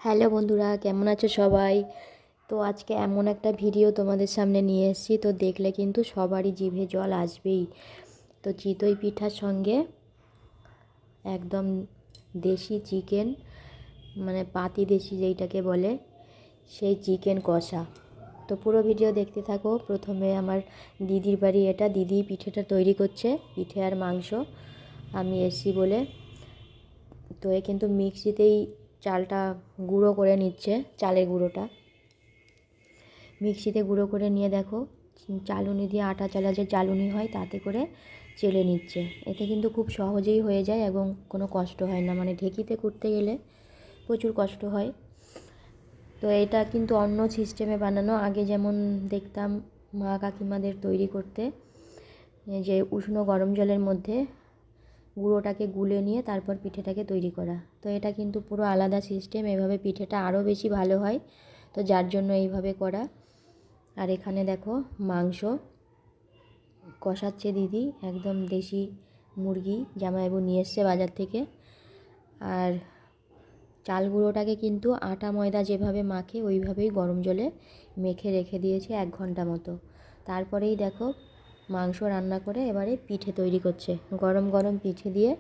Hello বন্ধুরা, কেমন আছো সবাই? তো আজকে এমন একটা ভিডিও তোমাদের সামনে নিয়ে এসেছি, তো দেখলে কিন্তু সবারই জিভে জল আসবেই। তো চিতই পিঠার সঙ্গে একদম দেশি চিকেন, মানে পাতি দেশি যেইটাকে বলে, সেই চিকেন কষা। তো পুরো ভিডিও দেখতে থাকো। প্রথমে আমার দিদির বাড়ি, এটা দিদি পিঠেটা তৈরি করছে, পিঠে আর মাংস। আমি এসছি বলে তো এ কিন্তু মিক্সিতেই চালটা গুঁড়ো করে নিচ্ছে, চালের গুঁড়োটা মিক্সিতে গুঁড়ো করে নিয়ে দেখো চালুনি দিয়ে, আটা চালা যে চালুনি হয় তাতে করে চেলে নিচ্ছে। এতে কিন্তু খুব সহজেই হয়ে যায় এবং কোনো কষ্ট হয় না, মানে ঢেঁকিতে করতে গেলে প্রচুর কষ্ট হয়। তো এটা কিন্তু অন্য সিস্টেমে বানানো। আগে যেমন দেখতাম মা কাকিমাদের তৈরি করতে, যে উষ্ণ গরম জলের মধ্যে গুঁড়োটাকে গুলে নিয়ে তারপর পিঠেটাকে তৈরি করা। তো এটা কিন্তু পুরো আলাদা সিস্টেম, এভাবে পিঠেটা আরও বেশি ভালো হয়, তো যার জন্য এইভাবে করা। আর এখানে দেখো মাংস কষাচ্ছে দিদি, একদম দেশি মুরগি জামাইবাবু নিয়ে এসছে বাজার থেকে। আর চাল গুঁড়োটাকে কিন্তু আটা ময়দা যেভাবে মাখে ওইভাবেই গরম জলে মেখে রেখে দিয়েছে 1 ঘন্টা মতো। তারপরেই দেখো মাংস রান্না করে এবারে পিঠে তৈরি করছে, গরম গরম পিঠে দিয়ে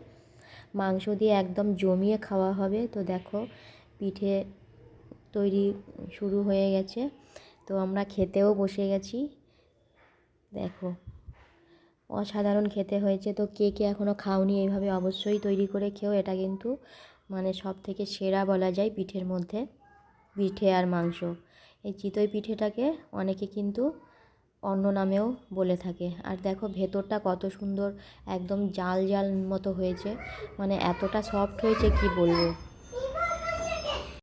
মাংস দিয়ে একদম জমিয়ে খাওয়া হবে। তো দেখো পিঠে তৈরি শুরু হয়ে গেছে, তো আমরা খেতেও বসে গেছি। দেখো অসাধারণ খেতে হয়েছে। তো কে কে এখনও খাওনি, এইভাবে অবশ্যই তৈরি করে খেও। এটা কিন্তু মানে সব থেকে সেরা বলা যায় পিঠের মধ্যে, পিঠে আর মাংস। এই চিতই পিঠেটাকে অনেকে কিন্তু অন্য নামেও বলে থাকে। আর দেখো ভেতরটা কত সুন্দর, একদম জাল জাল মতো হয়েছে, মানে এতটা সফট হয়েছে কি বলবো।